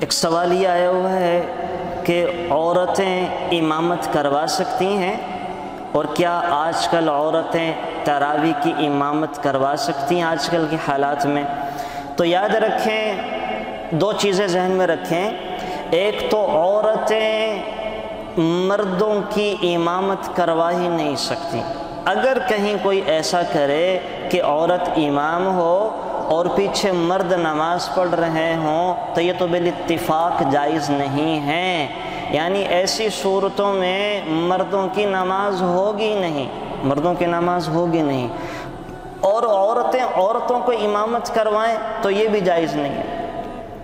ایک سوال یہ آیا ہوا ہے کہ عورتیں امامت کروا سکتی ہیں، اور کیا آج کل عورتیں تراویح کی امامت کروا سکتی ہیں آج کل کے حالات میں؟ تو یاد رکھیں، دو چیزیں ذہن میں رکھیں۔ ایک تو عورتیں مردوں کی امامت کروا ہی نہیں سکتی۔ اگر کہیں کوئی ایسا کرے کہ عورت امام ہو اور پیچھے مرد نماز پڑھ رہے ہوں تو یہ تو بالاتفاق جائز نہیں ہے، یعنی ایسی صورتوں میں مردوں کی نماز ہوگی نہیں، مردوں کی نماز ہوگی نہیں، اور عورتیں عورتوں کو امامت کروائیں تو یہ بھی جائز نہیں ہے،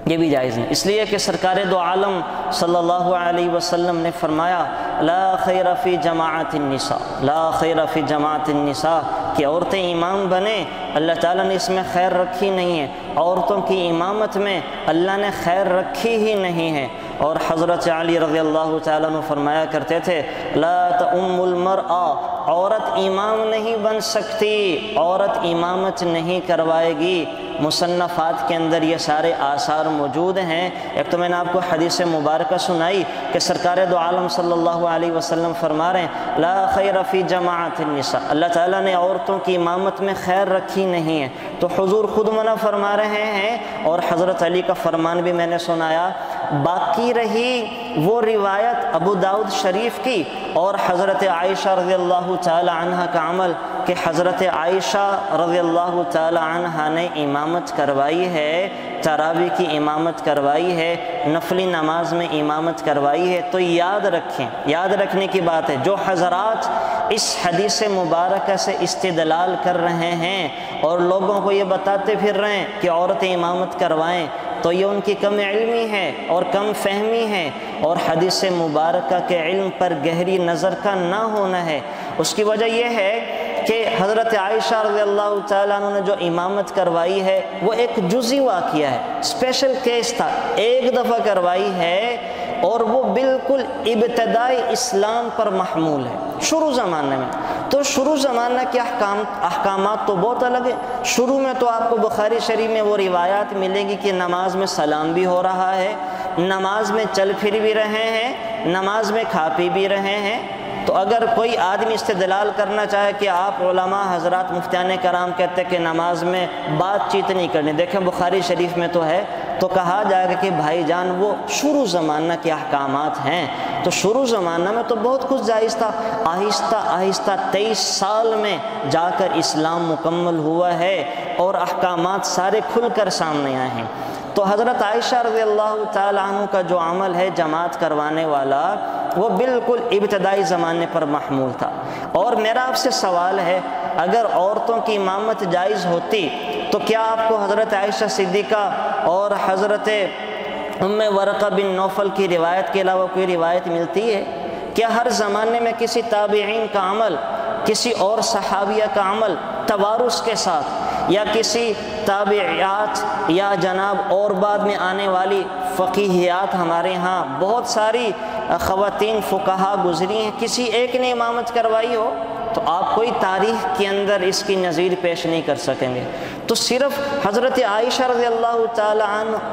یہ بھی جائز نہیں، اس لیے کہ سرکار دو عالم صلی اللہ علیہ وسلم نے فرمایا لا خیر فی جماعت النساء، لا خیر فی جماعت النساء، کہ عورتیں امام بنیں، اللہ تعالیٰ نے اس میں خیر رکھی نہیں ہے، عورتوں کی امامت میں اللہ نے خیر رکھی ہی نہیں ہے۔ اور حضرت علی رضی اللہ تعالیٰ عنہ فرمایا کرتے تھے لا تؤم المرأة، عورت امام نہیں بن سکتی، عورت امامت نہیں کروائے گی۔ مصنفات کے اندر یہ سارے آثار موجود ہیں۔ ایک تو میں نے آپ کو حدیث مبارکہ سنائی کہ سرکار دو عالم صلی اللہ علیہ وسلم فرما رہے ہیں لا خیر فی جماعت النساء، اللہ تعالیٰ نے عورتوں کی امامت میں خیر رکھی نہیں ہے، تو حضور خود منع فرما رہے ہیں، اور حضرت علی کا فرمان بھی میں نے سنایا۔ باقی رہی وہ روایت ابو داؤد شریف کی اور حضرت عائشہ رضی اللہ تعالی عنہ کا عمل کہ حضرت عائشہ رضی اللہ تعالی عنہ نے امامت کروائی ہے، تراویح کی امامت کروائی ہے، نفلی نماز میں امامت کروائی ہے۔ تو یاد رکھیں، یاد رکھنے کی بات ہے، جو حضرات اس حدیث مبارکہ سے استدلال کر رہے ہیں اور لوگوں کو یہ بتاتے پھر رہے ہیں کہ عورتیں امامت کروائیں، تو یہ ان کی کم علمی ہے اور کم فہمی ہے، اور حدیث مبارکہ کے علم پر گہری نظر کا نہ ہونا ہے۔ اس کی وجہ یہ ہے کہ حضرت عائشہ رضی اللہ تعالیٰ عنہ نے جو امامت کروائی ہے وہ ایک جزئی واقعہ ہے، اسپیشل کیس تھا، ایک دفعہ کروائی ہے، اور وہ بالکل ابتدائی اسلام پر محمول ہے، شروع زمانے میں۔ تو شروع زمانہ کے احکامات تو بہت الگ ہیں۔ شروع میں تو آپ کو بخاری شریف میں وہ روایات ملیں گی کہ نماز میں سلام بھی ہو رہا ہے، نماز میں چل پھر بھی رہے ہیں، نماز میں کھا پی بھی رہے ہیں۔ تو اگر کوئی آدمی استدلال کرنا چاہے کہ آپ علماء حضرات مفتیان کرام کہتے ہیں کہ نماز میں بات چیت نہیں کرنی، دیکھیں بخاری شریف میں تو ہے، تو کہا جائے گا کہ بھائی جان وہ شروع زمانہ کے احکامات ہیں، تو شروع زمانہ میں تو بہت کچھ جائز تھا، آہستہ آہستہ 23 سال میں جا کر اسلام مکمل ہوا ہے اور احکامات سارے کھل کر سامنے آئے ہیں۔ تو حضرت عائشہ رضی اللہ تعالی عنہ کا جو عمل ہے جماعت کروانے والا، وہ بالکل ابتدائی زمانے پر محمول تھا۔ اور میرا آپ سے سوال ہے، اگر عورتوں کی امامت جائز ہوتی تو کیا آپ کو حضرت عائشہ صدیقہ اور حضرت ام ورقہ بن نوفل کی روایت کے علاوہ کوئی روایت ملتی ہے؟ کیا ہر زمانے میں کسی تابعین کا عمل، کسی اور صحابیہ کا عمل توارث کے ساتھ، یا کسی تابعیات یا جناب اور بعد میں آنے والی فقیہیات، ہمارے ہاں بہت ساری خواتین فقہا گزری ہیں، کسی ایک نے امامت کروائی ہو تو آپ کوئی تاریخ کے اندر اس کی نظیر پیش نہیں کر سکیں گے۔ تو صرف حضرت عائشہ رضی اللہ تعالی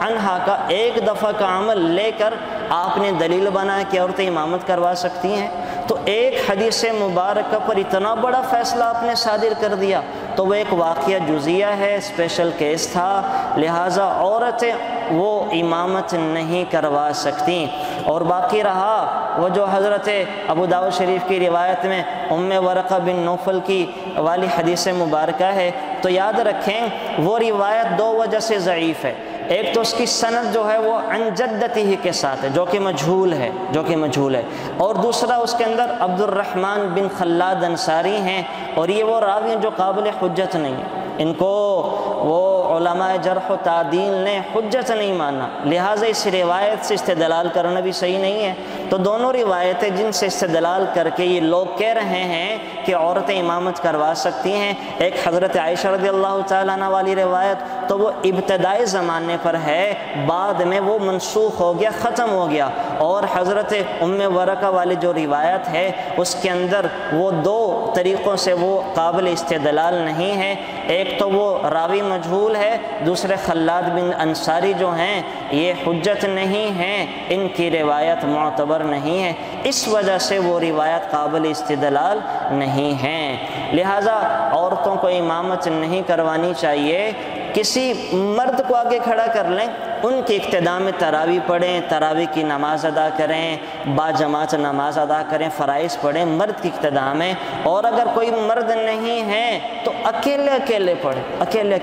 عنہا کا ایک دفعہ کا عمل لے کر آپ نے دلیل بنایا کہ عورتیں امامت کروا سکتی ہیں، تو ایک حدیث مبارکہ پر اتنا بڑا فیصلہ آپ نے صادر کر دیا، تو وہ ایک واقعہ جزیہ ہے، اسپیشل کیس تھا، لہٰذا عورتیں وہ امامت نہیں کروا سکتی۔ اور باقی رہا وہ جو حضرت ابو داؤد شریف کی روایت میں ام ورقہ بن نوفل کی والی حدیث مبارکہ ہے، تو یاد رکھیں وہ روایت دو وجہ سے ضعیف ہے۔ ایک تو اس کی سند جو ہے وہ عن جدتہ ہی کے ساتھ ہے، جو کہ مجہول ہے، اور دوسرا اس کے اندر عبد الرحمن بن خلاد انصاری ہیں، اور یہ وہ راوی ہیں جو قابل حجت نہیں ہیں، ان کو وہ علماء جرح و تعدیل نے حجت نہیں مانا، لہٰذا اس روایت سے استدلال کرنا بھی صحیح نہیں ہے۔ تو دونوں روایتیں جن سے استدلال کر کے یہ لوگ کہہ رہے ہیں کہ عورتیں امامت کروا سکتی ہیں، ایک حضرت عائشہ رضی اللہ تعالیٰ عنہ والی روایت تو وہ ابتدائی زمانے پر ہے، بعد میں وہ منسوخ ہو گیا، ختم ہو گیا، اور حضرت ام ورقہ والی جو روایت ہے اس کے اندر وہ دو طریقوں سے وہ قابل استدلال نہیں ہے، ایک تو وہ راوی مجہول ہے، دوسرے خلاد بن انصاری جو ہیں یہ حجت نہیں ہیں، ان کی روایت معتبر نہیں ہے، اس وجہ سے وہ روایت قابل استدلال نہیں ہیں، لہٰذا عورتوں کو امامت نہیں کروانی چاہیے، کسی مرد کو آگے کھڑا کر لیں، ان کی اقتداء میں تراویح پڑھیں، تراویح کی نماز ادا کریں، با جماعت نماز ادا کریں، فرائض پڑھیں مرد کی اقتداء میں، اور اگر کوئی مرد نہیں ہے تو اکیلے اکیلے پڑھیں، اکیلے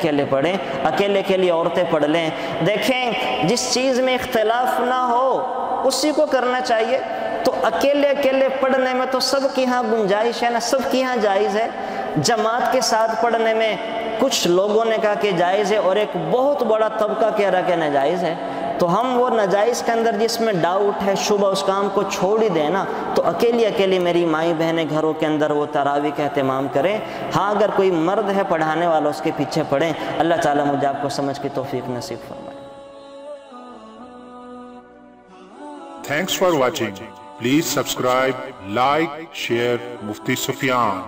اکیلی عورتیں پڑھ لیں۔ دیکھیں جس چیز میں اختلاف نہ ہو اسی کو کرنا چاہیے، تو اکیلے اکیلے پڑھنے میں تو سب کی ہاں گنجائش ہے نا، سب کی ہاں جائز ہے، جماعت کے ساتھ پڑھنے میں کچھ لوگوں نے کہا کہ جائز ہے اور ایک بہت بڑا طبقہ کہہ رہا کہ ناجائز ہے، تو ہم وہ ناجائز کے اندر جس میں ڈاؤٹ ہے، شبہ، اس کام کو چھوڑ ہی دیں نا، تو اکیلی میری مائی بہنیں گھروں کے اندر وہ تراویح کا اہتمام کریں، ہاں اگر کوئی مرد ہے پڑھانے والا اس کے پیچھے پڑھیں، اللہ تعالیٰ مجھے آپ کو سمجھ کی توفیق نصیب فرمائے۔ Thanks for watching. Please subscribe, like, share Mufti Sufyan.